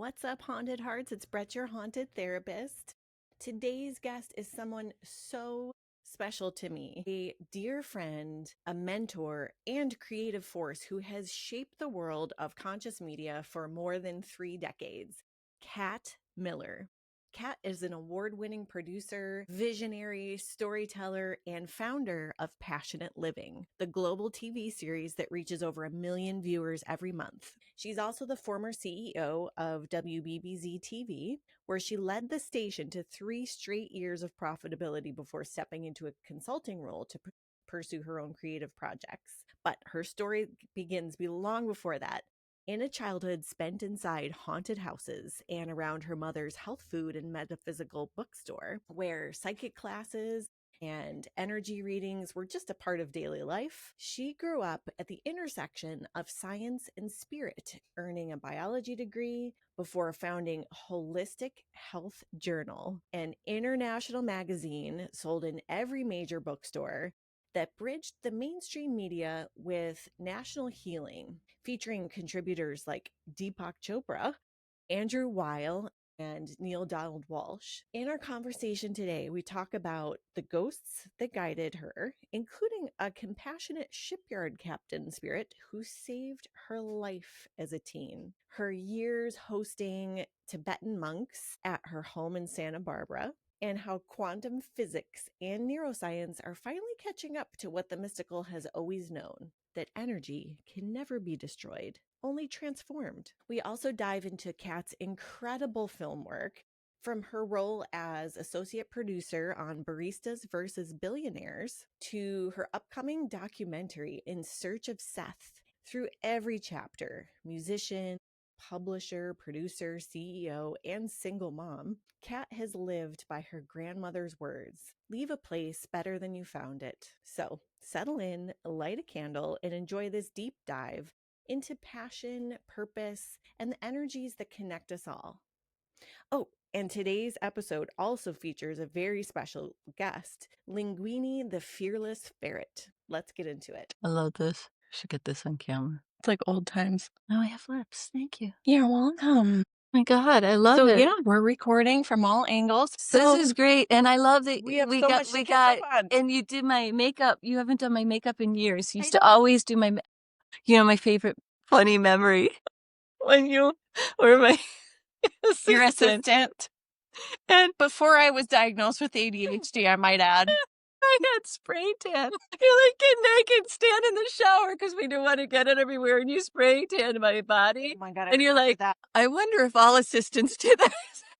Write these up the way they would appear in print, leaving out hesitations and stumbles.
What's up, Haunted Hearts? It's Brett, your haunted therapist. Today's guest is someone so special to me, a dear friend, a mentor, and creative force who has shaped the world of conscious media for more than 3 decades, Kat Miller. Kat is an award-winning producer, visionary, storyteller, and founder of Passionate Living, the global TV series that reaches over 1 million viewers every month. She's also the former CEO of WBBZ-TV, where she led the station to 3 straight years of profitability before stepping into a consulting role to pursue her own creative projects. But her story begins long before that. In a childhood spent inside haunted houses and around her mother's health food and metaphysical bookstore, where psychic classes and energy readings were just a part of daily life, she grew up at the intersection of science and spirit, earning a biology degree before founding Holistic Health Journal, an international magazine sold in every major bookstore that bridged the mainstream media with national healing, featuring contributors like Deepak Chopra, Andrew Weil, and Neil Donald Walsh. In our conversation today, we talk about the ghosts that guided her, including a compassionate shipyard captain spirit who saved her life as a teen, her years hosting Tibetan monks at her home in Santa Barbara, and how quantum physics and neuroscience are finally catching up to what the mystical has always known, that energy can never be destroyed, only transformed. We also dive into Kat's incredible film work, from her role as associate producer on Baristas versus Billionaires to her upcoming documentary In Search of Seth. Through every chapter, musician, publisher, producer, CEO, and single mom, Kat has lived by her grandmother's words, leave a place better than you found it. So settle in, light a candle, and enjoy this deep dive into passion, purpose, and the energies that connect us all. Oh, and today's episode also features a very special guest, Linguine the Fearless Ferret. Let's get into it. I love this. Should get this on camera. It's like old times. Oh, I have lips. Thank you. You're welcome. My God, I love So it. yeah, we're recording from all angles. This is great, and I love that we have so much to catch up on. and you did my makeup. You haven't done my makeup in years. You used to always do my, my favorite funny memory when you were my Your assistant. assistant. And Before I was diagnosed with ADHD, I might add. I had spray tan. You like get naked, stand in the shower because we didn't want to get it everywhere, and you spray tan my body. Oh my God! And you're like, that. I wonder if all assistants did that. It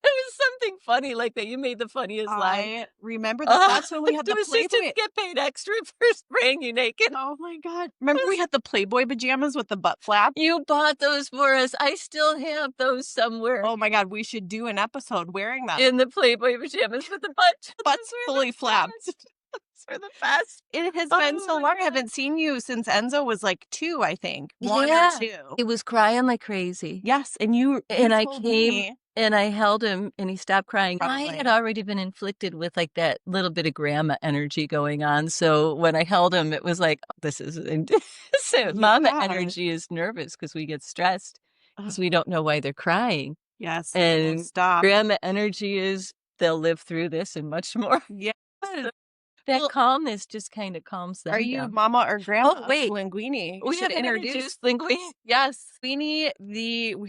was something funny like that. You made the funniest line. I remember that. That's when we had the Do assistants Playboy. get paid extra for spraying you naked? Oh my God! Remember we had the Playboy pajamas with the butt flap? You bought those for us. I still have those somewhere. Oh my God! We should do an episode wearing them. In the Playboy pajamas with the butts fully flapped. For the best. It has been so long. I haven't seen you since Enzo was like 2, I think. 1 or 2. It was crying like crazy. Yes, and I told came me. and I held him and he stopped crying. Probably. I had already been inflicted with like that little bit of grandma energy going on. So when I held him, it was like, oh, this is so mama energy is nervous because we get stressed because we don't know why they're crying. Yes. And stop. Grandma energy is they'll live through this and much more. Yeah. That calmness just kind of calms them. Are you down. mama or grandma? Oh, wait. Linguine. We should introduce Linguine. Yes. We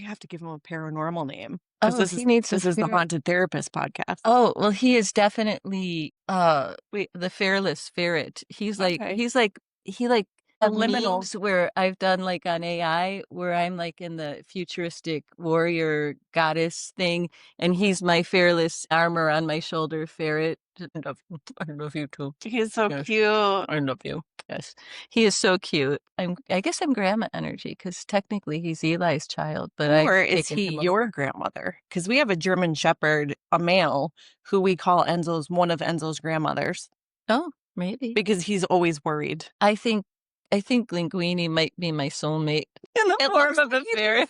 have to give him a paranormal name. Because this is the Haunted Therapist podcast. Oh, well, he is definitely the Fearless Ferret. He's like liminals where I've done like on AI where I'm like in the futuristic warrior goddess thing, and he's my fearless armor on my shoulder ferret. I love you too. He's so cute. I love you. Yes, he is so cute. I guess I'm grandma energy because technically he's Eli's child, but or is he your grandmother? Because we have a German Shepherd, a male, who we call one of Enzo's grandmothers. Oh, maybe because he's always worried. I think I think Linguine might be my soulmate in the form of a ferret.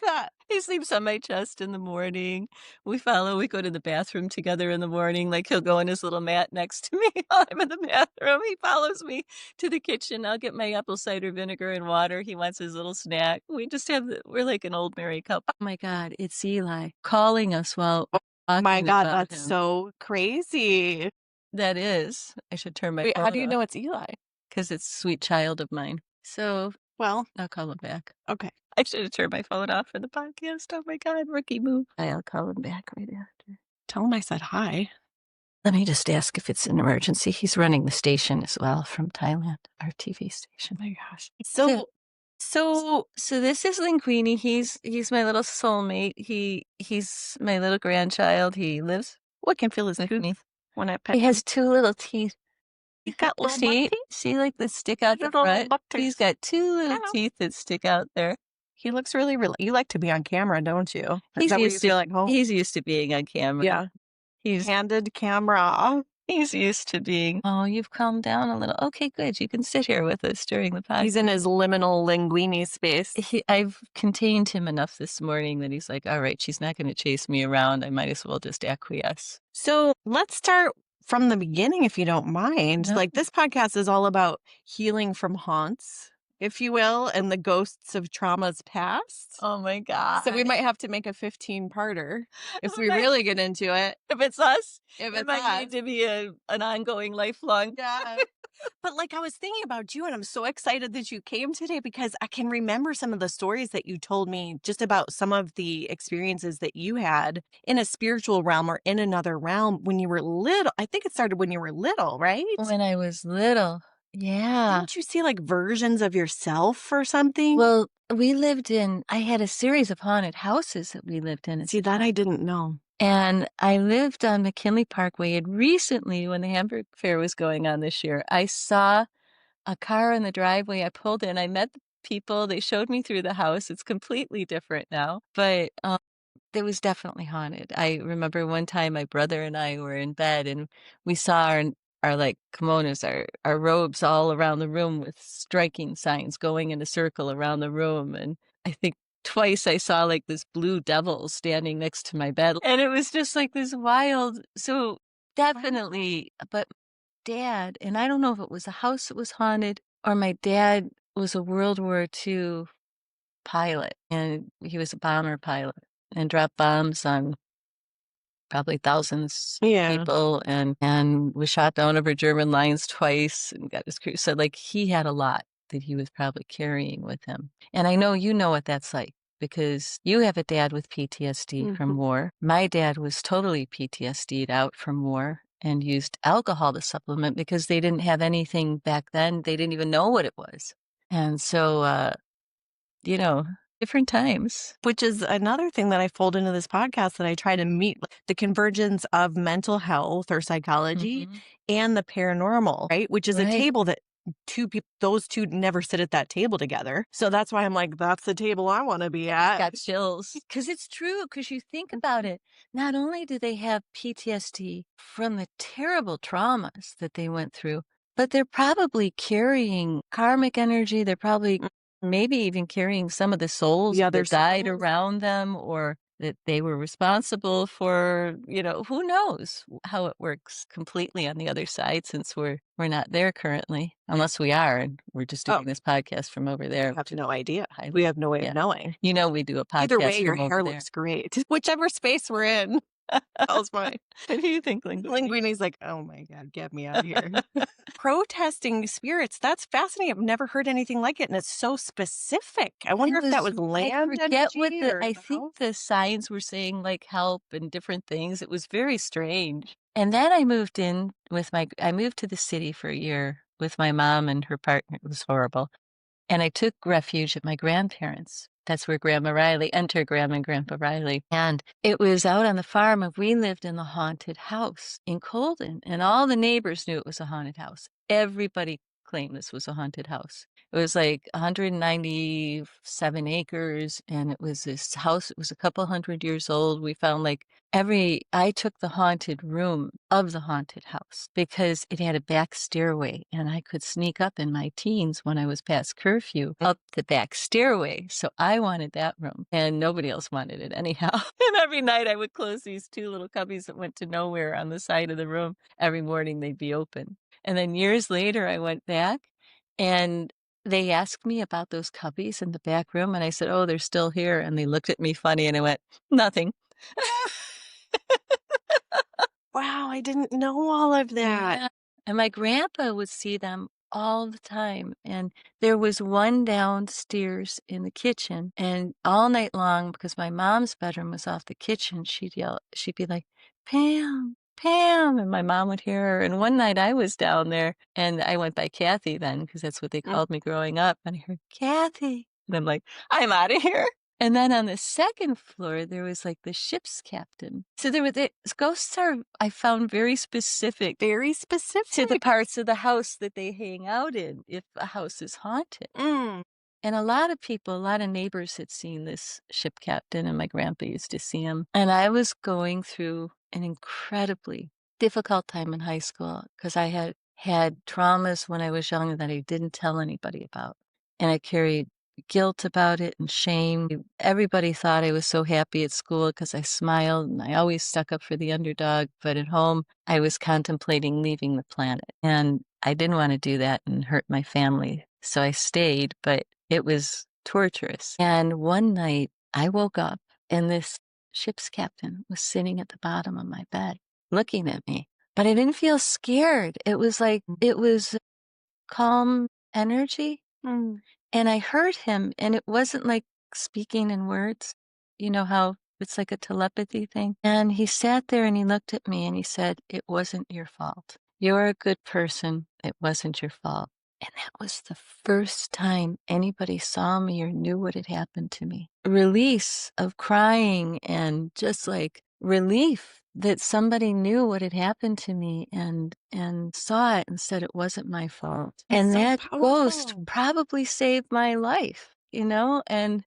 He sleeps on my chest in the morning. We go to the bathroom together in the morning. Like he'll go in his little mat next to me while I'm in the bathroom. He follows me to the kitchen. I'll get my apple cider vinegar and water. He wants his little snack. We're like an old married couple. Oh my God, it's Eli calling us while Oh my God, about that's him. so crazy. That is. I should turn my Wait, phone how do you off. know it's Eli? Because it's a sweet child of mine. So, Well, I'll call him back. okay. I should have turned my phone off for the podcast. Oh my God, rookie move. I'll call him back right after. Tell him I said hi. Let me just ask if it's an emergency. He's running the station as well from Thailand, our TV station. Oh my gosh. So this is Linguine. He's my little soulmate. He's my little grandchild. He lives. I can feel his with tooth me. when I pet He him. has two little teeth. He's got little buck teeth? See, like the stick out the Little front. buck He's teeth. got two little teeth that stick out there. He looks really. You like to be on camera, don't you? Is He's that where you used to feel like home? he's used to being on camera. Yeah. He's Candid camera. He's used to being. Oh, you've calmed down a little. Okay, good. You can sit here with us during the podcast. He's in his liminal linguine space. I've contained him enough this morning that he's like, all right, she's not going to chase me around. I might as well just acquiesce. So let's start from the beginning, if you don't mind. No. Like, this podcast is all about healing from haunts, if you will, and the ghosts of traumas past. Oh my God. So we might have to make a 15-parter if we really get into it. If it's us, It might need to be an ongoing, lifelong. Yeah. But like, I was thinking about you, and I'm so excited that you came today because I can remember some of the stories that you told me just about some of the experiences that you had in a spiritual realm or in another realm when you were little. I think it started when you were little, right? When I was little. Yeah. Didn't you see like versions of yourself or something? Well, I had a series of haunted houses that we lived in. See, that I didn't know. And I lived on McKinley Parkway. And recently, when the Hamburg Fair was going on this year, I saw a car in the driveway. I pulled in. I met the people. They showed me through the house. It's completely different now. But it was definitely haunted. I remember one time my brother and I were in bed and we saw our like kimonos, our robes all around the room with striking signs going in a circle around the room. And I think twice I saw like this blue devil standing next to my bed. And it was just like this wild. So definitely, but Dad, and I don't know if it was a house that was haunted or my dad was a World War II pilot and he was a bomber pilot and dropped bombs on probably thousands of people and was shot down over German lines twice and got his crew. So like he had a lot that he was probably carrying with him. And I know you know what that's like because you have a dad with PTSD from war. My dad was totally PTSD'd out from war and used alcohol to supplement because they didn't have anything back then. They didn't even know what it was. And so, different times. Which is another thing that I fold into this podcast that I try to meet the convergence of mental health or psychology and the paranormal, right? Which is a table that those two never sit at that table together. So that's why I'm like, that's the table I want to be at. Got chills. Because it's true. Because you think about it, not only do they have PTSD from the terrible traumas that they went through, but they're probably carrying karmic energy. They're probably maybe even carrying some of the souls that died around them or that they were responsible for, who knows how it works completely on the other side since we're not there currently, unless we are, and we're just doing this podcast from over there. I have no idea. We have no way of knowing. We do a podcast. Either way, your hair looks great. Whichever space we're in. That was mine. What do you think, Linguine? Linguine's like, oh my God, get me out of here. Protesting spirits. That's fascinating. I've never heard anything like it. And it's so specific. I wonder if that was land energy. I think the signs were saying like help and different things. It was very strange. And then I moved to the city for a year with my mom and her partner. It was horrible. And I took refuge at my grandparents'. That's where Grandma and Grandpa Riley. And it was out on the farm, and we lived in the haunted house in Colden. And all the neighbors knew it was a haunted house. Everybody claim this was a haunted house. It was like 197 acres, and it was this house. It was a couple hundred years old. We found like I took the haunted room of the haunted house because it had a back stairway, and I could sneak up in my teens when I was past curfew up the back stairway. So I wanted that room, and nobody else wanted it anyhow. And every night I would close these two little cubbies that went to nowhere on the side of the room. Every morning they'd be open. And then years later, I went back and they asked me about those cubbies in the back room. And I said, oh, they're still here. And they looked at me funny and I went, nothing. Wow, I didn't know all of that. Yeah. And my grandpa would see them all the time. And there was one downstairs in the kitchen, and all night long, because my mom's bedroom was off the kitchen, she'd be like, Pam, Pam. And my mom would hear her. And one night I was down there and I went by Kathy then, because that's what they called me growing up. And I heard, Kathy. And I'm like, I'm out of here. And then on the second floor, there was like the ship's captain. So ghosts are, I found, very specific to the parts of the house that they hang out in if a house is haunted. And a lot of neighbors had seen this ship captain, and my grandpa used to see him. And I was going through an incredibly difficult time in high school because I had traumas when I was young that I didn't tell anybody about. And I carried guilt about it and shame. Everybody thought I was so happy at school because I smiled and I always stuck up for the underdog. But at home, I was contemplating leaving the planet. And I didn't want to do that and hurt my family. So I stayed, but it was torturous. And one night I woke up and this ship's captain was sitting at the bottom of my bed looking at me. But I didn't feel scared. It was calm energy. And I heard him, and it wasn't like speaking in words. You know how it's like a telepathy thing? And he sat there and he looked at me and he said, it wasn't your fault. You're a good person. It wasn't your fault. And that was the first time anybody saw me or knew what had happened to me. Release of crying and just like relief that somebody knew what had happened to me and saw it and said it wasn't my fault. And so that powerful. ghost probably saved my life, and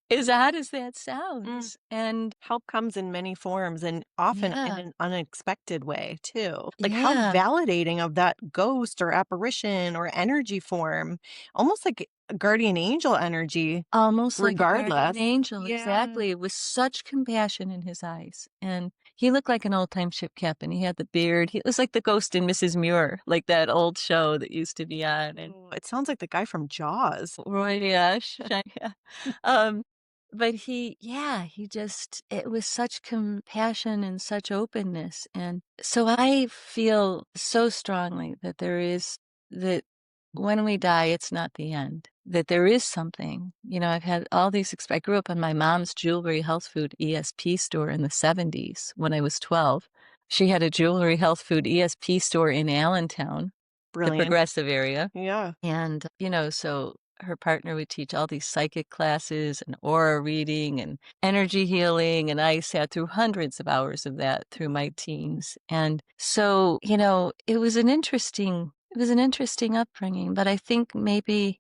as odd as that sounds. And help comes in many forms and often in yeah. an unexpected way too. Like Yeah. how validating of that ghost or apparition or energy form, almost like a guardian angel energy. Almost like a guardian regardless. angel, Yeah. exactly. With such compassion in his eyes. And he looked like an old-time ship captain. He had the beard. He was like the ghost in Mrs. Muir, like that old show that used to be on. And Oh, it sounds like the guy from Jaws. Roy, yeah. But it was such compassion and such openness. And so I feel so strongly that that when we die, it's not the end, that there is something. I've had all these, I grew up in my mom's jewelry, health food, ESP store in the 70s when I was 12. She had a jewelry, health food, ESP store in Allentown, Brilliant. the progressive area. Yeah. And, so her partner would teach all these psychic classes and aura reading and energy healing. And I sat through hundreds of hours of that through my teens. And so, it was an interesting upbringing, but I think maybe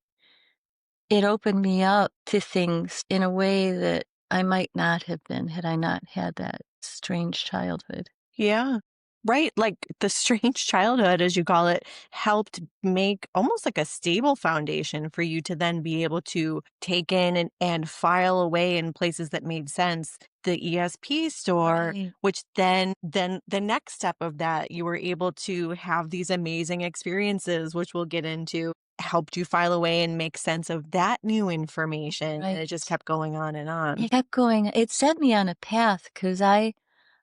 it opened me up to things in a way that I might not have been had I not had that strange childhood. Yeah. Right. Like the strange childhood, as you call it, helped make almost like a stable foundation for you to then be able to take in and file away in places that made sense. The ESP store, Right. which then the next step of that, you were able to have these amazing experiences, which we'll get into, helped you file away and make sense of that new information. Right. And it just kept going on and on. It kept going. It set me on a path because I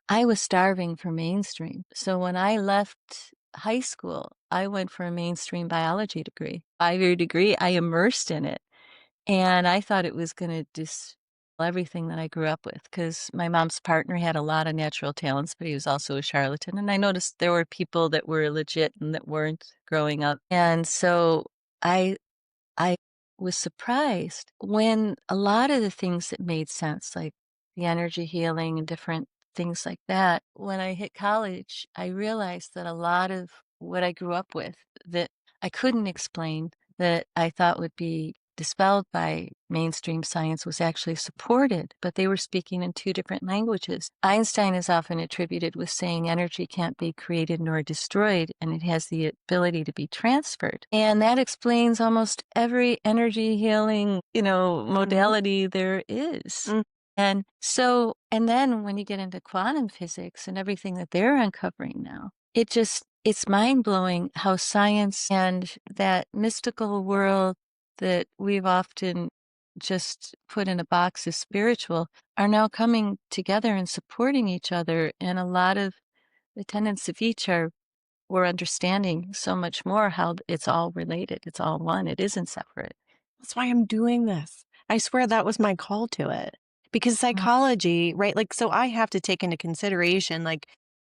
was starving for mainstream. So when I left high school, I went for a mainstream biology degree, 5-year degree. I immersed in it. And I thought it was going to dispel everything that I grew up with because my mom's partner had a lot of natural talents, but he was also a charlatan. And I noticed there were people that were legit and that weren't growing up. And so I was surprised when a lot of the things that made sense, like the energy healing and different things like that, when I hit college, I realized that a lot of what I grew up with, that I couldn't explain that I thought would be dispelled by mainstream science was actually supported, but they were speaking in two different languages. Einstein is often attributed with saying energy can't be created nor destroyed, and it has the ability to be transferred. And that explains almost every energy healing, modality there is. And so, and then when you get into quantum physics and everything that they're uncovering now, it's mind-blowing how science and that mystical world that we've often just put in a box as spiritual are now coming together and supporting each other. And a lot of the tenets of each we're understanding so much more how it's all related. It's all one. It isn't separate. That's why I'm doing this. I swear that was my call to it. Because psychology, right? Like, so I have to take into consideration, like,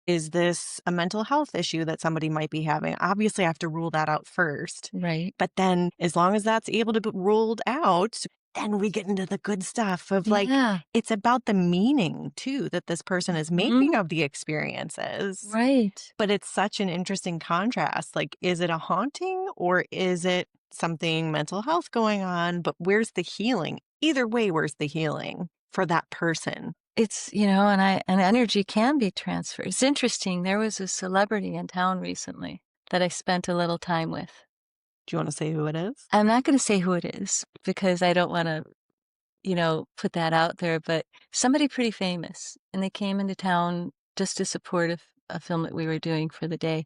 is this a mental health issue that somebody might be having? Obviously, I have to rule that out first. Right. But then as long as that's able to be ruled out, then we get into the good stuff of like, it's about the meaning too that this person is making of the experiences. Right. But it's such an interesting contrast. Like, is it a haunting or is it something mental health going on? But where's the healing? Either way, where's the healing for that person? It's, and energy can be transferred. It's interesting. There was a celebrity in town recently that I spent a little time with. Do you want to say who it is? I'm not going to say who it is because I don't want to, put that out there, but somebody pretty famous. And they came into town just to support a film that we were doing for the day.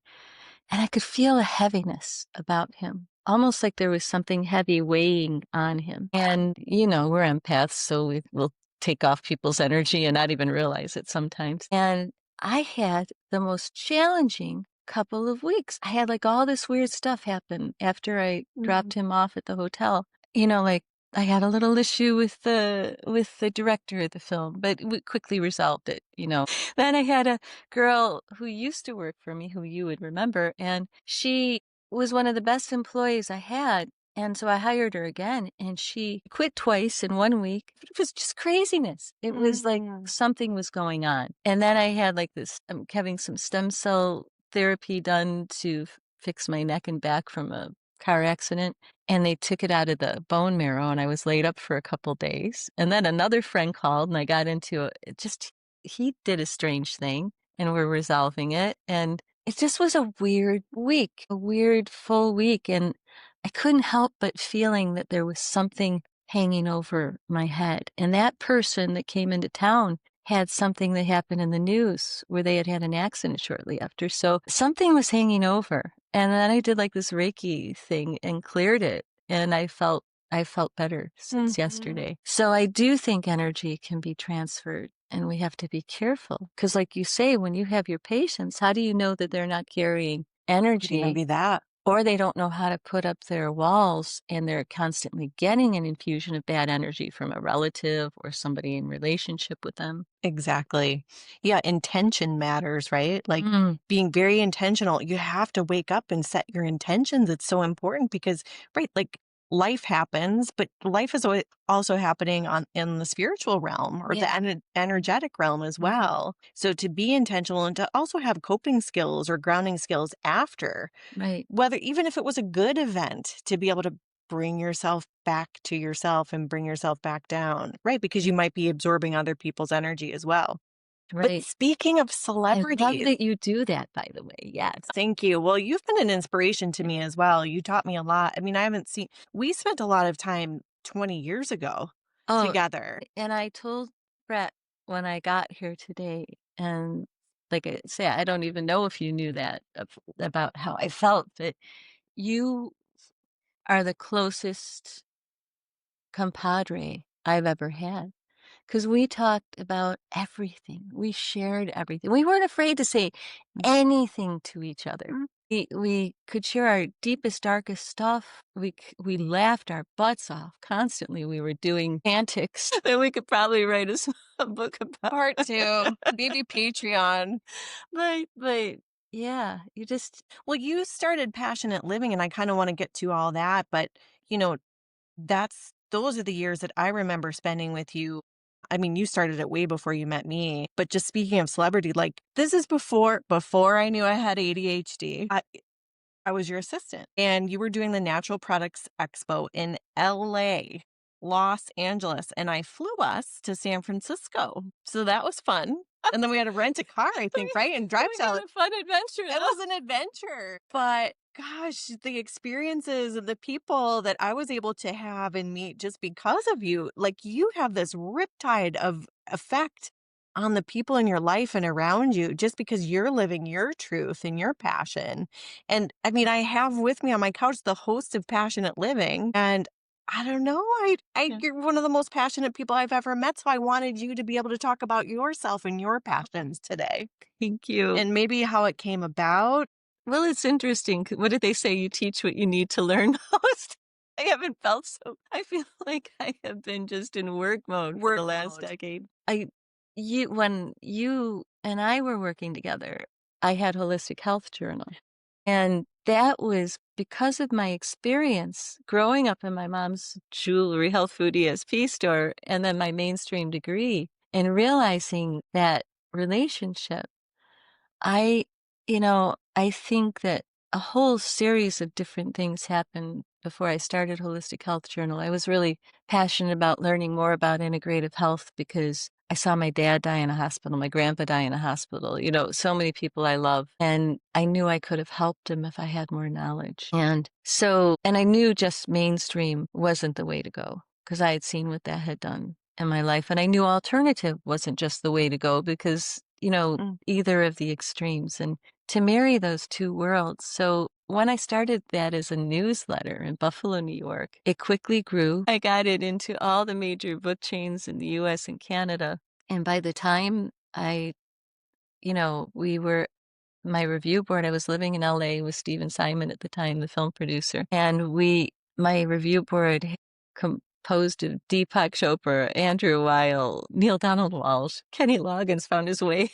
And I could feel a heaviness about him, almost like there was something heavy weighing on him. And, we're empaths, so we'll take off people's energy and not even realize it sometimes. And I had the most challenging couple of weeks. I had like all this weird stuff happen after I dropped him off at the hotel. Like I had a little issue with the director of the film, but we quickly resolved it, Then I had a girl who used to work for me, who you would remember, and she was one of the best employees I had. And so I hired her again, and she quit twice in 1 week. It was just craziness. It was like something was going on. And then I had like this, I'm having some stem cell therapy done to fix my neck and back from a car accident. And they took it out of the bone marrow, and I was laid up for a couple days. And then another friend called, and I got into he did a strange thing, and we're resolving it. And it just was a weird week, a weird full week. And I couldn't help but feeling that there was something hanging over my head. And that person that came into town had something that happened in the news where they had had an accident shortly after. So something was hanging over. And then I did like this Reiki thing and cleared it. And I felt better since yesterday. So I do think energy can be transferred, and we have to be careful. Because like you say, when you have your patients, how do you know that they're not carrying energy? Maybe that. Or they don't know how to put up their walls, and they're constantly getting an infusion of bad energy from a relative or somebody in relationship with them. Exactly. Yeah, intention matters, right? Like being very intentional. You have to wake up and set your intentions. It's so important because, right, like life happens, but life is also happening in the spiritual realm or the energetic realm as well. So to be intentional and to also have coping skills or grounding skills after, right? Whether even if it was a good event, to be able to bring yourself back to yourself and bring yourself back down, right? Because you might be absorbing other people's energy as well. Right. But speaking of celebrities, I love that you do that, by the way. Yes. Thank you. Well, you've been an inspiration to me as well. You taught me a lot. I mean, we spent a lot of time 20 years ago together. And I told Brett when I got here today, and like I say, I don't even know if you knew that about how I felt, but you are the closest compadre I've ever had. Because we talked about everything. We shared everything. We weren't afraid to say anything to each other. We could share our deepest, darkest stuff. We laughed our butts off constantly. We were doing antics that we could probably write a book about. Part 2, maybe Patreon. But yeah, you started Passionate Living, and I kind of want to get to all that. But, those are the years that I remember spending with you. I mean, you started it way before you met me, but just speaking of celebrity, like this is before I knew I had ADHD. I was your assistant, and you were doing the Natural Products Expo in LA, Los Angeles, and I flew us to San Francisco. So that was fun. And then we had to rent a car, I think, right? And drive to LA. It was a fun adventure. It was an adventure. But gosh, the experiences and the people that I was able to have and meet just because of you, like you have this riptide of effect on the people in your life and around you just because you're living your truth and your passion. And I mean, I have with me on my couch the host of Passionate Living, and I don't know, you're one of the most passionate people I've ever met. So I wanted you to be able to talk about yourself and your passions today. Thank you. And maybe how it came about. Well, it's interesting. What did they say? You teach what you need to learn most. I haven't felt so. I feel like I have been just in work mode for the last decade. When you and I were working together, I had Holistic Health Journal. And that was because of my experience growing up in my mom's jewelry, health food ESP store, and then my mainstream degree, and realizing that relationship. I think that a whole series of different things happened before I started Holistic Health Journal. I was really passionate about learning more about integrative health because I saw my dad die in a hospital, my grandpa die in a hospital, so many people I love. And I knew I could have helped him if I had more knowledge. And I knew just mainstream wasn't the way to go because I had seen what that had done in my life. And I knew alternative wasn't just the way to go because either of the extremes, and to marry those two worlds. So when I started that as a newsletter in Buffalo, New York, it quickly grew. I got it into all the major book chains in the US and Canada. And by the time my review board, I was living in LA with Stephen Simon at the time, the film producer. And my review board composed of Deepak Chopra, Andrew Weil, Neil Donald Walsh, Kenny Loggins found his way,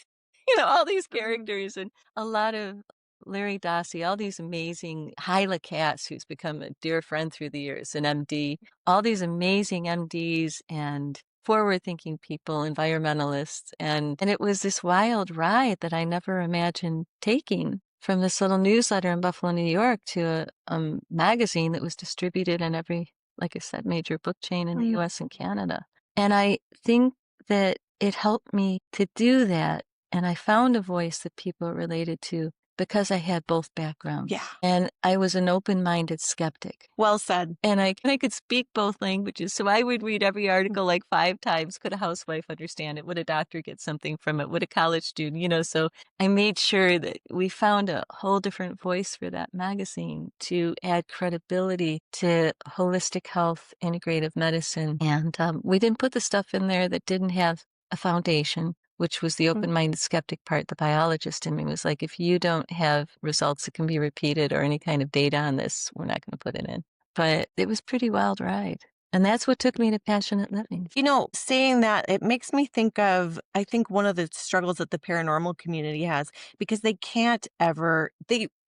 all these characters, and a lot of Larry Dossey, all these amazing Hyla Cass, who's become a dear friend through the years, an MD, all these amazing MDs and forward-thinking people, environmentalists. And it was this wild ride that I never imagined taking from this little newsletter in Buffalo, New York to a magazine that was distributed in every, like I said, major book chain in the US and Canada. And I think that it helped me to do that. And I found a voice that people related to because I had both backgrounds. Yeah. And I was an open-minded skeptic. Well said. And I could speak both languages. So I would read every article like 5 times. Could a housewife understand it? Would a doctor get something from it? Would a college student, so I made sure that we found a whole different voice for that magazine to add credibility to holistic health, integrative medicine. And we didn't put the stuff in there that didn't have a foundation, which was the open-minded skeptic part. The biologist in me was like, if you don't have results that can be repeated or any kind of data on this, we're not going to put it in. But it was a pretty wild ride. And that's what took me to Passionate Living. Saying that, it makes me think of, I think, one of the struggles that the paranormal community has, because they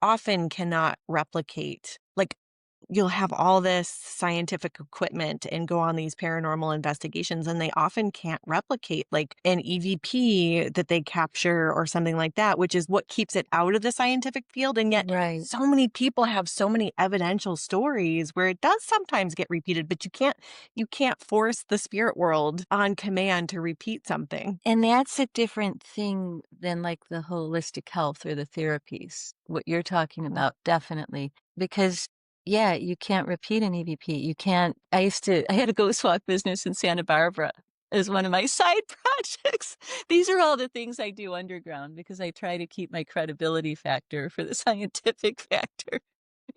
often cannot replicate, like, you'll have all this scientific equipment and go on these paranormal investigations, and they often can't replicate like an EVP that they capture or something like that, which is what keeps it out of the scientific field. And yet so many people have so many evidential stories where it does sometimes get repeated, but you can't force the spirit world on command to repeat something. And that's a different thing than like the holistic health or the therapies, what you're talking about, definitely. Because you can't repeat an EVP. You can't. I had a ghost walk business in Santa Barbara as one of my side projects. These are all the things I do underground because I try to keep my credibility factor for the scientific factor.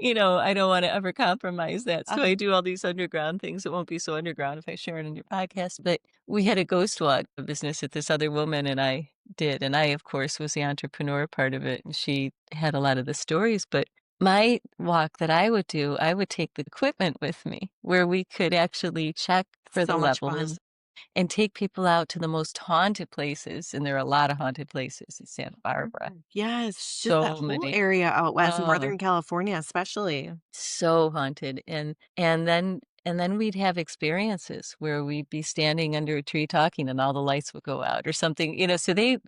I don't want to ever compromise that. So I do all these underground things. It won't be so underground if I share it on your podcast. But we had a ghost walk business that this other woman and I did. And I, of course, was the entrepreneur part of it. And she had a lot of the stories. But my walk that I would do, I would take the equipment with me where we could actually check for the levels and take people out to the most haunted places. And there are a lot of haunted places in Santa Barbara. Yes. So that many. whole area out west, Northern California, especially. So haunted. And then we'd have experiences where we'd be standing under a tree talking and all the lights would go out or something, so there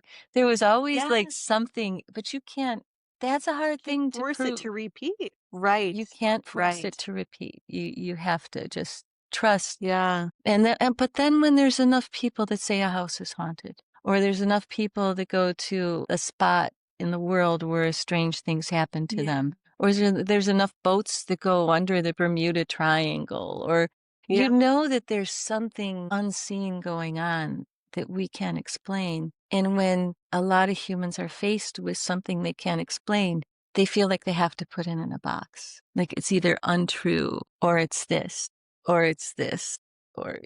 was always like something, but you can't That's a hard thing to force prove. it to repeat. Right. You can't force it to repeat. You have to just trust. Yeah. But then when there's enough people that say a house is haunted, or there's enough people that go to a spot in the world where strange things happen to them, or there's enough boats that go under the Bermuda Triangle, or you know that there's something unseen going on that we can't explain. And when a lot of humans are faced with something they can't explain, they feel like they have to put it in a box. Like it's either untrue, or it's this, or it's this, or,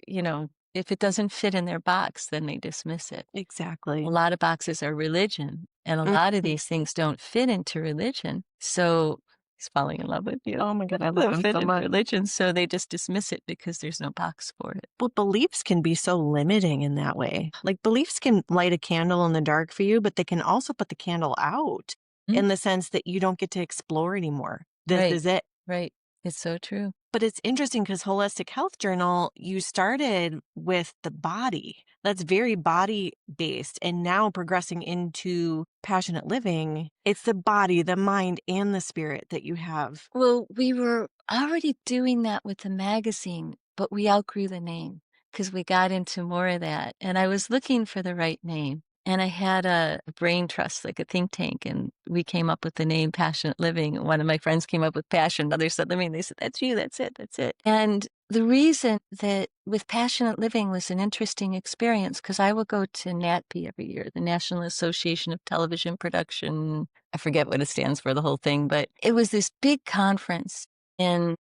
if it doesn't fit in their box, then they dismiss it. Exactly. A lot of boxes are religion, and a lot of these things don't fit into religion. So he's falling in love with you. Oh my God, I love him so much. Religion, so they just dismiss it because there's no box for it. Well, beliefs can be so limiting in that way. Like beliefs can light a candle in the dark for you, but they can also put the candle out in the sense that you don't get to explore anymore. This is it. Right. It's so true. But it's interesting because Holistic Health Journal, you started with the body. That's very body based. And now progressing into passionate living, it's the body, the mind, and the spirit that you have. Well, we were already doing that with the magazine, but we outgrew the name because we got into more of that. And I was looking for the right name. And I had a brain trust, like a think tank, and we came up with the name Passionate Living. One of my friends came up with Passion, others said Living. They said, that's you, that's it. And the reason that with Passionate Living was an interesting experience because I would go to NATP every year, the National Association of Television Production. I forget what it stands for, the whole thing, but it was this big conference in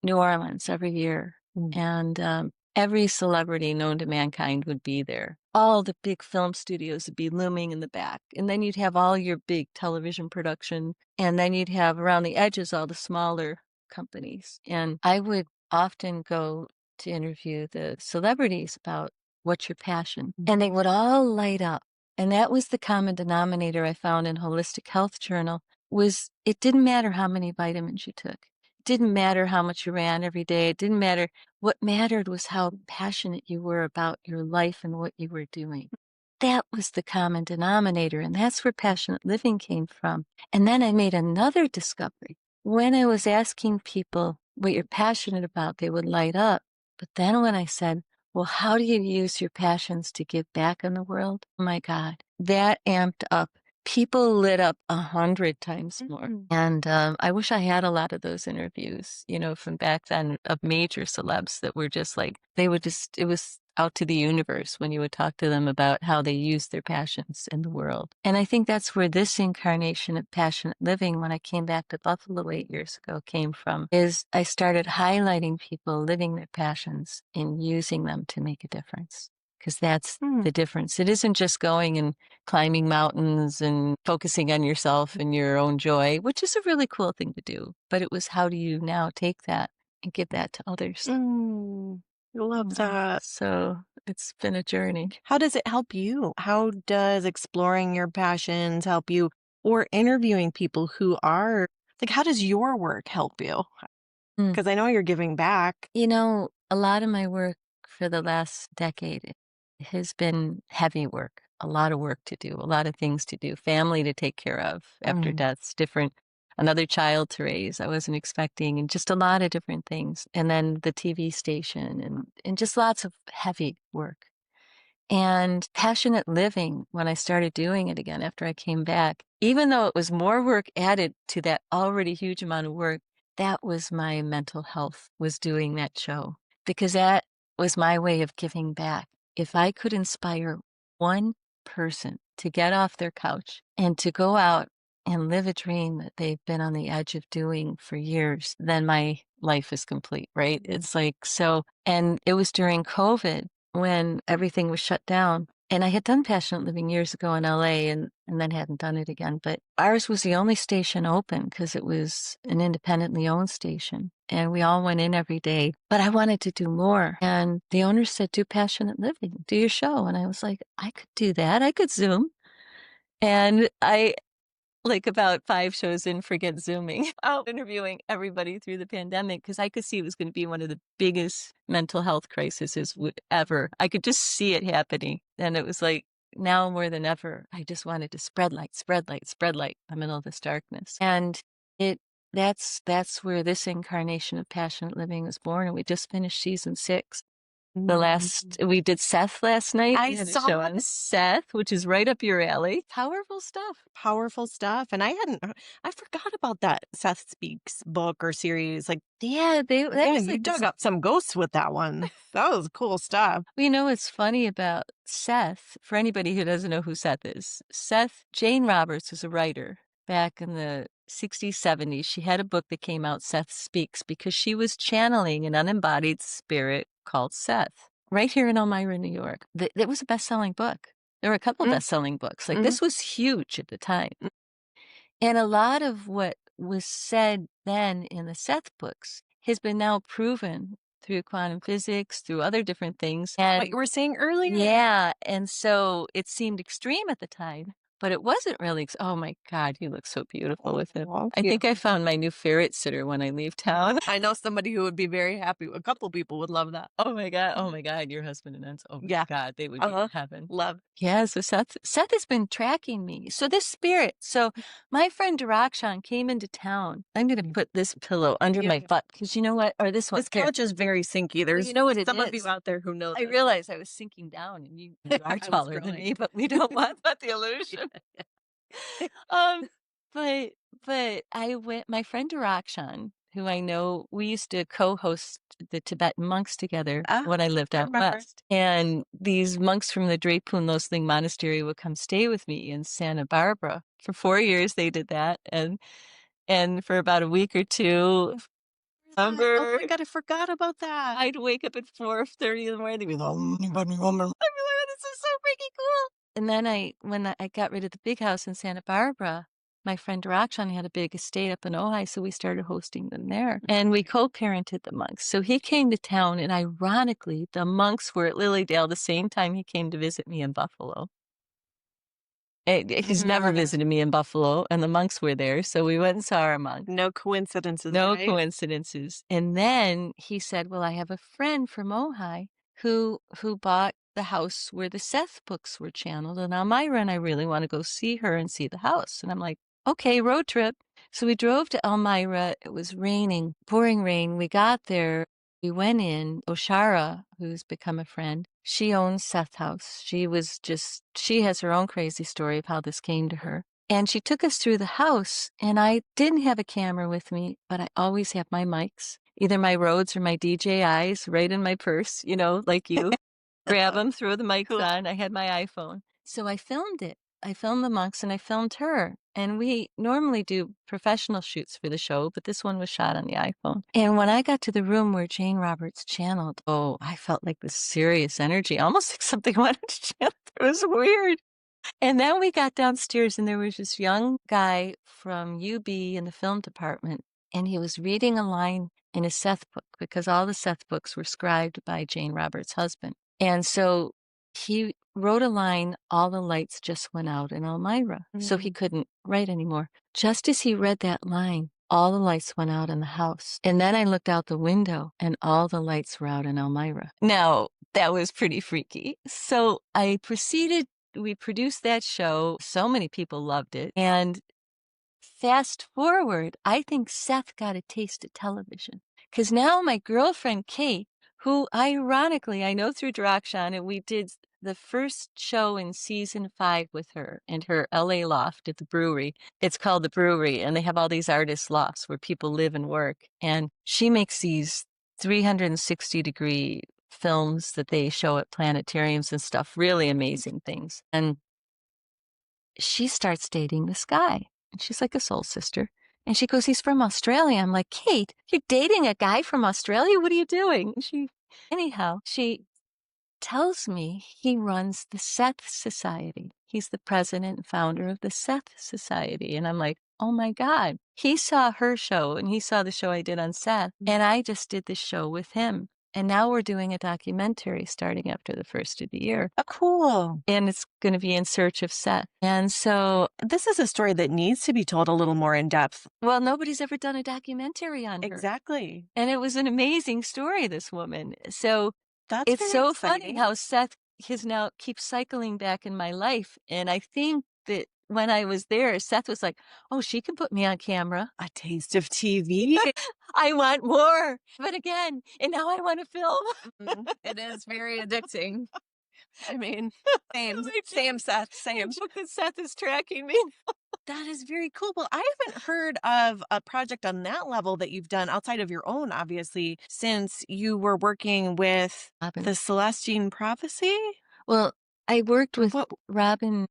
New Orleans every year. And every celebrity known to mankind would be there. All the big film studios would be looming in the back. And then you'd have all your big television production. And then you'd have around the edges all the smaller companies. And I would often go to interview the celebrities about what's your passion. And they would all light up. And that was the common denominator I found in Holistic Health Journal was it didn't matter how many vitamins you took. It didn't matter how much you ran every day. It didn't matter. What mattered was how passionate you were about your life and what you were doing. That was the common denominator, and that's where passionate living came from. And then I made another discovery. When I was asking people what you're passionate about, they would light up. But then when I said, well, how do you use your passions to give back in the world? Oh my God, that amped up. People lit up 100 times more. And I wish I had a lot of those interviews, from back then of major celebs that were just like, it was out to the universe when you would talk to them about how they use their passions in the world. And I think that's where this incarnation of passionate living, when I came back to Buffalo 8 years ago, came from, is I started highlighting people living their passions and using them to make a difference. Because that's the difference. It isn't just going and climbing mountains and focusing on yourself and your own joy, which is a really cool thing to do. But it was how do you now take that and give that to others? I love that. So it's been a journey. How does it help you? How does exploring your passions help you, or interviewing people who are like, how does your work help you? Because I know you're giving back. A lot of my work for the last decade has been heavy work, a lot of work to do, a lot of things to do, family to take care of after deaths, another child to raise I wasn't expecting, and just a lot of different things. And then the TV station and just lots of heavy work. And passionate living, when I started doing it again after I came back, even though it was more work added to that already huge amount of work, that was my mental health, was doing that show, because that was my way of giving back. If I could inspire one person to get off their couch and to go out and live a dream that they've been on the edge of doing for years, then my life is complete, right? It's like, so, and it was during COVID when everything was shut down. And I had done Passionate Living years ago in LA and then hadn't done it again. But ours was the only station open because it was an independently owned station. And we all went in every day. But I wanted to do more. And the owner said, do Passionate Living, do your show. And I was like, I could do that. I could Zoom. And I, like about 5 shows in, forget Zooming, out interviewing everybody through the pandemic because I could see it was going to be one of the biggest mental health crises ever. I could just see it happening. And it was like, now more than ever, I just wanted to spread light, spread light, spread light in the middle of this darkness. And that's where this incarnation of passionate living was born. And we just finished season 6. We did Seth last night. I saw show on Seth, which is right up your alley. Powerful stuff. Powerful stuff. And I forgot about that Seth Speaks book or series. Like, yeah, you dug up some ghosts with that one. That was cool stuff. You know what's funny about Seth, for anybody who doesn't know who Seth is, Jane Roberts was a writer back in the 60s, 70s. She had a book that came out, Seth Speaks, because she was channeling an unembodied spirit called Seth, right here in Elmira, New York. It was a best-selling book. There were a couple best-selling books. Like, this was huge at the time. And a lot of what was said then in the Seth books has been now proven through quantum physics, through other different things. And what you were saying earlier. Yeah. And so it seemed extreme at the time, but it wasn't really. Oh my God, you look so beautiful with him. I think I found my new ferret sitter when I leave town. I know somebody who would be very happy. A couple people would love that. Oh my God, your husband and Enzo. Oh my God, they would be in heaven. Love. Yeah, so Seth has been tracking me. So this spirit, my friend Dirakshan came into town. I'm going to put this pillow under my butt because you know what? Or this one. This couch is very sinky. There's you know what it some is. of you out there who know I realized I was sinking down and you are taller than me, but we don't want that the illusion. But I went, my friend Dirakshan, who I know, we used to co-host the Tibetan monks together when I lived out west. And these monks from the Drepung Losling Monastery would come stay with me in Santa Barbara. For 4 years they did that. And for about a week or two, oh my God, I forgot about that. I'd wake up at 4:30 in the morning. They'd be like, I'd be like, oh, this is so freaking cool. And then when I got rid of the big house in Santa Barbara, my friend Dirakshan had a big estate up in Ojai, so we started hosting them there. And we co-parented the monks. So he came to town, and ironically, the monks were at Lilydale the same time he came to visit me in Buffalo. He's never visited me in Buffalo, and the monks were there, so we went and saw our monks. No coincidences. No coincidences. And then he said, well, I have a friend from Ojai who bought the house where the Seth books were channeled in Elmira, and I really want to go see her and see the house. And I'm like, okay, road trip. So we drove to Elmira. It was raining, pouring rain. We got there. We went in. Oshara, who's become a friend, she owns Seth House. She has her own crazy story of how this came to her. And she took us through the house, and I didn't have a camera with me, but I always have my mics, either my Rhodes or my DJIs right in my purse, like you. Grab them, throw the mics on. I had my iPhone. So I filmed it. I filmed the monks and I filmed her. And we normally do professional shoots for the show, but this one was shot on the iPhone. And when I got to the room where Jane Roberts channeled, I felt like this serious energy, almost like something I wanted to channel. It was weird. And then we got downstairs and there was this young guy from UB in the film department, and he was reading a line in a Seth book because all the Seth books were scribed by Jane Roberts' husband. And so he wrote a line, all the lights just went out in Elmira. So he couldn't write anymore. Just as he read that line, all the lights went out in the house. And then I looked out the window and all the lights were out in Elmira. Now, that was pretty freaky. So we produced that show. So many people loved it. And fast forward, I think Seth got a taste of television. Because now my girlfriend, Kate, who ironically I know through Dirakshan, and we did the first show in season 5 with her and her LA loft at the brewery. It's called the Brewery, and they have all these artist lofts where people live and work. And she makes these 360-degree films that they show at planetariums and stuff, really amazing things. And she starts dating this guy, and she's like a soul sister. And she goes, he's from Australia. I'm like, Kate, you're dating a guy from Australia? What are you doing? Anyhow, she tells me he runs the Seth Society. He's the president and founder of the Seth Society. And I'm like, oh my God. He saw her show and he saw the show I did on Seth. And I just did this show with him. And now we're doing a documentary starting after the first of the year. Oh, cool. And it's going to be in search of Seth. And so this is a story that needs to be told a little more in depth. Well, nobody's ever done a documentary on her. Exactly. And it was an amazing story, this woman. So it's so exciting. funny how Seth his now keeps cycling back in my life. And I think that when I was there, Seth was like, oh, she can put me on camera. A taste of TV. I want more. But again, and now I want to film. It is very addicting. I mean, same, Seth, same. Seth is tracking me. That is very cool. Well, I haven't heard of a project on that level that you've done outside of your own, obviously, since you were working with the Celestine Prophecy. Well, I worked with Robin,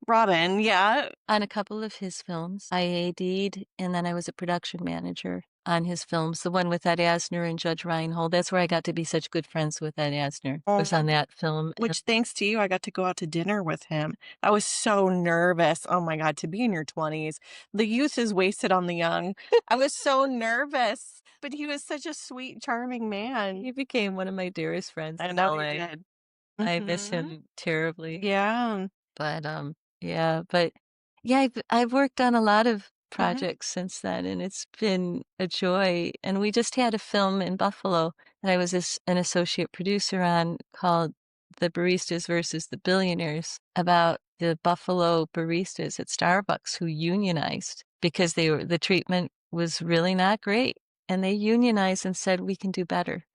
yeah, on a couple of his films. I AD'd, and then I was a production manager on his films. The one with Ed Asner and Judge Reinhold. That's where I got to be such good friends with Ed Asner. I was on that film. Which, thanks to you, I got to go out to dinner with him. I was so nervous. Oh my God, to be in your 20s. The youth is wasted on the young. I was so nervous, but he was such a sweet, charming man. He became one of my dearest friends. I know he did. I miss him terribly. Yeah. But I've worked on a lot of projects since then, and it's been a joy. And we just had a film in Buffalo that I was an associate producer on called The Baristas versus the Billionaires, about the Buffalo baristas at Starbucks who unionized because the treatment was really not great, and they unionized and said, we can do better.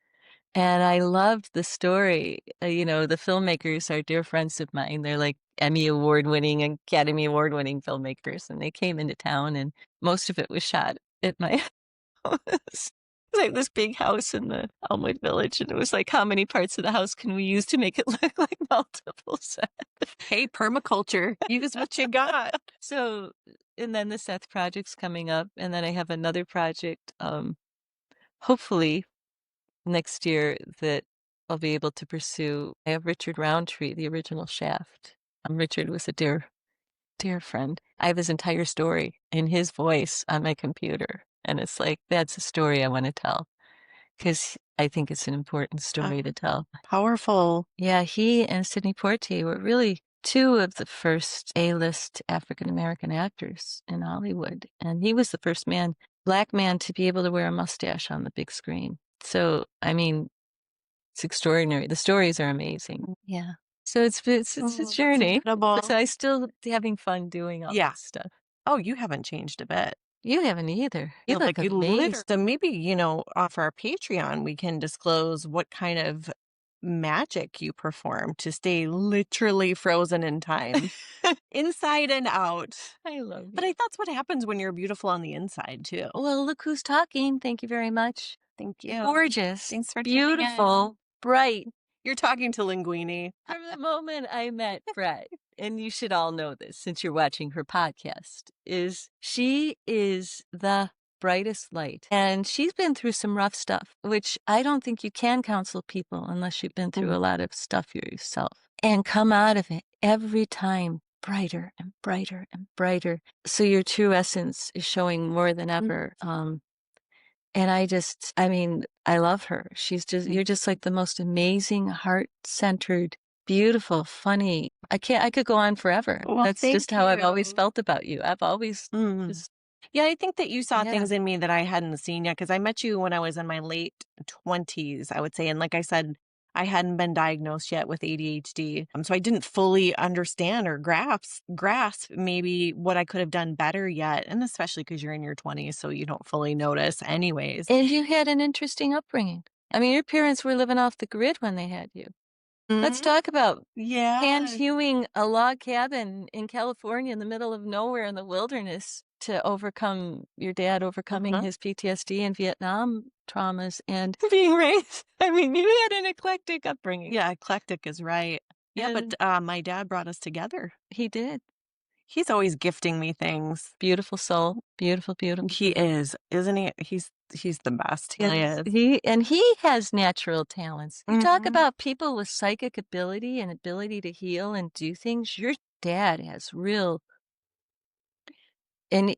And I loved the story. The filmmakers are dear friends of mine. They're like Emmy Award-winning and Academy Award-winning filmmakers. And they came into town, and most of it was shot at my house. It's like this big house in the Elmwood Village. And it was like, how many parts of the house can we use to make it look like multiple sets? Hey, permaculture. Use what you got. So, and then the Seth project's coming up. And then I have another project, hopefully next year, that I'll be able to pursue. I have Richard Roundtree, the original Shaft. Richard was a dear friend. I have his entire story in his voice on my computer. And it's like, that's a story I want to tell, because I think it's an important story to tell. Powerful. Yeah, he and Sidney Poitier were really two of the first A-list African-American actors in Hollywood. And he was the first Black man to be able to wear a mustache on the big screen. So, I mean, it's extraordinary. The stories are amazing. Yeah. So it's a journey. So I'm still having fun doing all this stuff. Oh, you haven't changed a bit. You haven't either. You look amazing. So maybe, off our Patreon, we can disclose what kind of magic you perform to stay literally frozen in time, inside and out. I love you. But that's what happens when you're beautiful on the inside, too. Well, look who's talking. Thank you very much. Thank you. Gorgeous. Thanks for beautiful, bright. You're talking to Linguine. From the moment I met Brett, and you should all know this since you're watching her podcast, she is the brightest light. And she's been through some rough stuff, which I don't think you can counsel people unless you've been through a lot of stuff yourself, and come out of it every time brighter and brighter and brighter. So your true essence is showing more than ever. And I love her. You're just like the most amazing, heart-centered, beautiful, funny. I could go on forever. Well, that's just how I've always felt about you. I've always just. Yeah, I think that you saw things in me that I hadn't seen yet, because I met you when I was in my late 20s, I would say. And like I said, I hadn't been diagnosed yet with ADHD. So I didn't fully understand or grasp maybe what I could have done better yet. And especially because you're in your 20s, so you don't fully notice anyways. And you had an interesting upbringing. I mean, your parents were living off the grid when they had you. Let's talk about hand hewing a log cabin in California in the middle of nowhere in the wilderness to overcome your dad overcoming his PTSD and Vietnam traumas and being raised. I mean, you had an eclectic upbringing. Yeah, eclectic is right. Yeah, but my dad brought us together. He did. He's always gifting me things. Beautiful soul. Beautiful, beautiful. He is, isn't he? He's the best. Yes, he has natural talents. You talk about people with psychic ability and ability to heal and do things. Your dad has real, and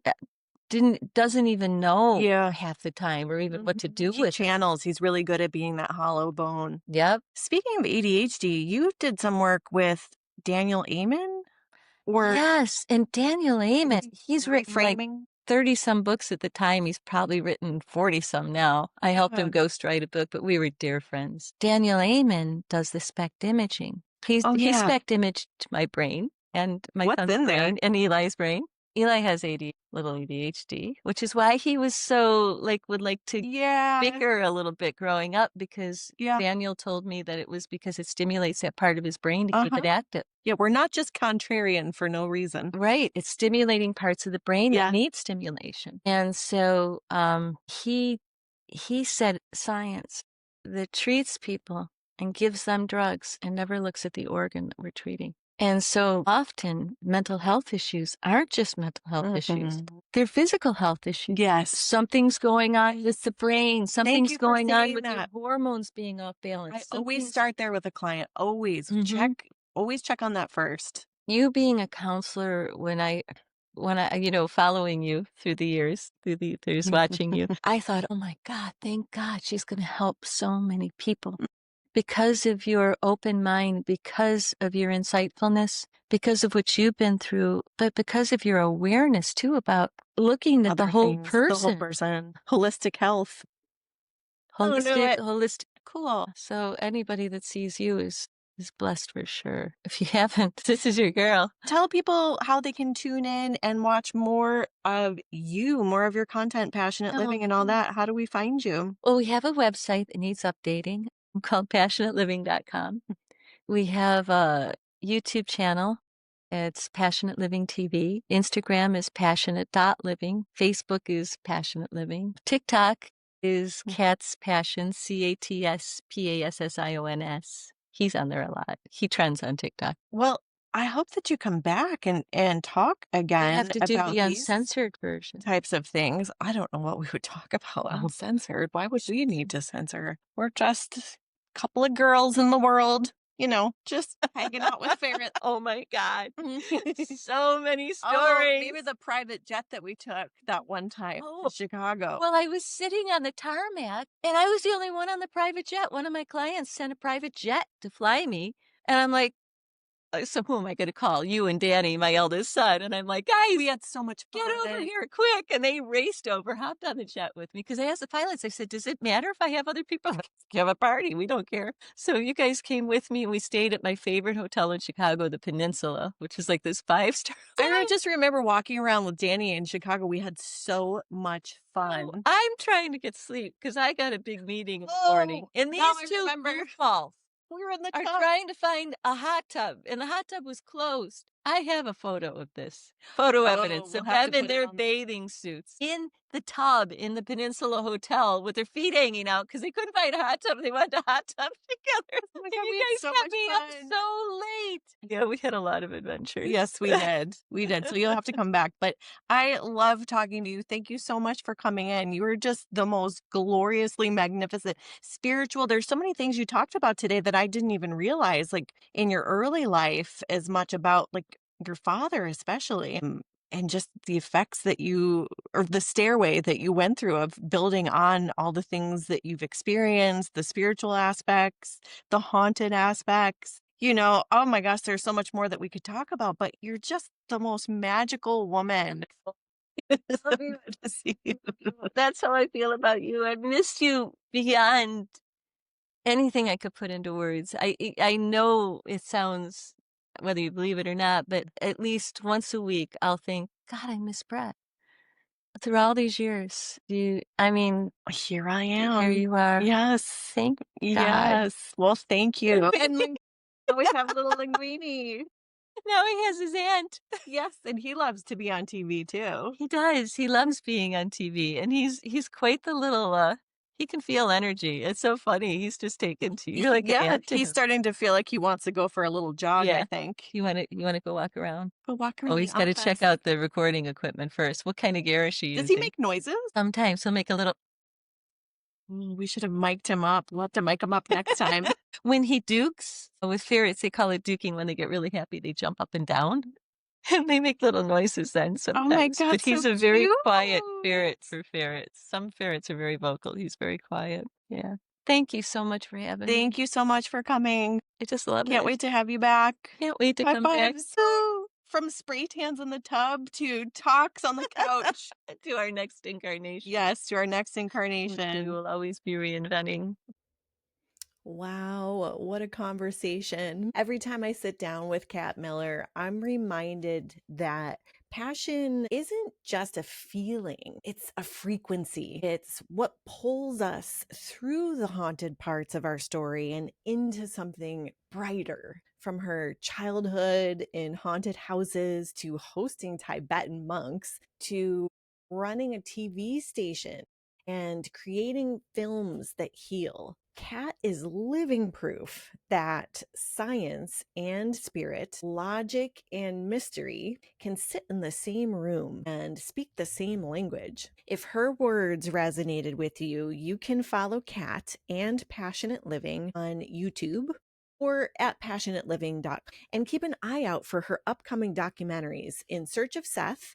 doesn't even know half the time or even what to do with channels. He's really good at being that hollow bone. Yep. Speaking of ADHD, you did some work with Daniel Amen. Yes, and Daniel Amen, he's written like 30-some books at the time. He's probably written 40-some now. I helped him ghostwrite a book, but we were dear friends. Daniel Amen does the SPECT imaging. He's Oh, yeah. spec imaged my brain and my What's son's in there? brain and Eli's brain. Eli has little ADHD, which is why he was so would like to bicker a little bit growing up, because Daniel told me that it was because it stimulates that part of his brain to keep it active. Yeah, we're not just contrarian for no reason. Right. It's stimulating parts of the brain that need stimulation. And so he said science that treats people and gives them drugs and never looks at the organ that we're treating. And so often mental health issues aren't just mental health issues. They're physical health issues. Yes. Something's going on with the brain. Something's going on with that. your hormones being off balance. I always start there with a client. Always check on that first. You being a counselor, when I following you through the years, watching you, I thought, oh my God, thank God she's going to help so many people because of your open mind, because of your insightfulness, because of what you've been through, but because of your awareness too about looking at the whole person. Holistic health. Holistic. Cool. So anybody that sees you is blessed for sure. If you haven't, this is your girl. Tell people how they can tune in and watch more of you, more of your content, Passionate Living and all that. How do we find you? Well, we have a website that needs updating called passionateliving.com. We have a YouTube channel. It's Passionate Living TV. Instagram is passionate.living. Facebook is Passionate Living. TikTok is Cat's Passion, CATSPASSIONS. He's on there a lot. He trends on TikTok. Well, I hope that you come back and talk again. We have to do about the uncensored version. Types of things. I don't know what we would talk about uncensored. Why would we need to censor? We're just a couple of girls in the world, just hanging out with ferrets. Oh my God. So many stories. Oh, maybe the private jet that we took that one time in Chicago. Well, I was sitting on the tarmac and I was the only one on the private jet. One of my clients sent a private jet to fly me. And I'm like, so who am I going to call? You and Danny, my eldest son. And I'm like, guys, we had so much fun. Get over here quick. And they raced over, hopped on the jet with me. Because I asked the pilots, I said, does it matter if I have other people? Have a party. We don't care. So you guys came with me and we stayed at my favorite hotel in Chicago, the Peninsula, which is like this 5-star. I just remember walking around with Danny in Chicago. We had so much fun. I'm trying to get sleep because I got a big meeting in the morning. And these two goofballs we were in the are tub. trying to find a hot tub, and the hot tub was closed. I have a photo of this. Evidence of them in their bathing suits in the tub in the Peninsula Hotel with their feet hanging out because they couldn't find a hot tub. They wanted a hot tub together. Oh my God, you guys kept me up so late. Yeah, we had a lot of adventures. Yes, we did. We did. So you'll have to come back. But I love talking to you. Thank you so much for coming in. You were just the most gloriously magnificent, spiritual. There's so many things you talked about today that I didn't even realize, like in your early life, as much about like your father especially, and just the effects that or the stairway that you went through of building on all the things that you've experienced, the spiritual aspects, the haunted aspects. Oh my gosh, there's so much more that we could talk about, but you're just the most magical woman. To see you. That's how I feel about you. I missed you beyond anything I could put into words. I know it sounds, whether you believe it or not, but at least once a week I'll think, God, I miss Brett. Through all these years, here I am. Here you are. Yes. Thank God. Yes. Well, thank you. And we have little Linguine. Now he has his aunt. Yes, and he loves to be on TV too. He does. He loves being on TV, and he's quite the little. He can feel energy. It's so funny. He's just taken to you. Like he's starting to feel like he wants to go for a little jog. I think you want to go walk around. Go walk around. Oh, he's got to check out the recording equipment first. What kind of gear is she using? Does he make noises? Sometimes he'll make a little. We should have mic'd him up. We'll have to mic him up next time. When he dukes with ferrets, they call it duking. When they get really happy, they jump up and down. And they make little noises then sometimes. Oh my God, but he's so a very cute. quiet ferret for ferrets. Some ferrets are very vocal. He's very quiet. Yeah. Thank you so much for having me. Thank you so much for coming. I just love it. Can't wait to have you back. Can't wait to come back. So, from spray tans in the tub to talks on the couch. To our next incarnation. Yes, to our next incarnation. We will always be reinventing. Wow, what a conversation. Every time I sit down with Kat Miller, I'm reminded that passion isn't just a feeling, it's a frequency. It's what pulls us through the haunted parts of our story and into something brighter. From her childhood in haunted houses to hosting Tibetan monks to running a TV station and creating films that heal. Kat is living proof that science and spirit, logic and mystery can sit in the same room and speak the same language. If her words resonated with you, you can follow Kat and Passionate Living on YouTube or at passionateliving.com and keep an eye out for her upcoming documentaries In Search of Seth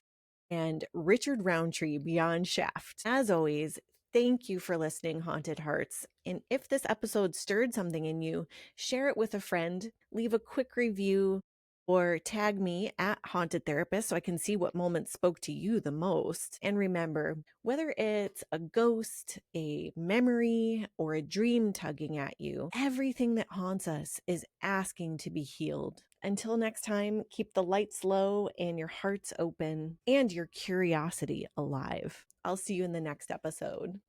and Richard Roundtree Beyond Shaft. As always, thank you for listening, Haunted Hearts. And if this episode stirred something in you, share it with a friend, leave a quick review, or tag me at Haunted Therapist so I can see what moments spoke to you the most. And remember, whether it's a ghost, a memory, or a dream tugging at you, everything that haunts us is asking to be healed. Until next time, keep the lights low and your hearts open and your curiosity alive. I'll see you in the next episode.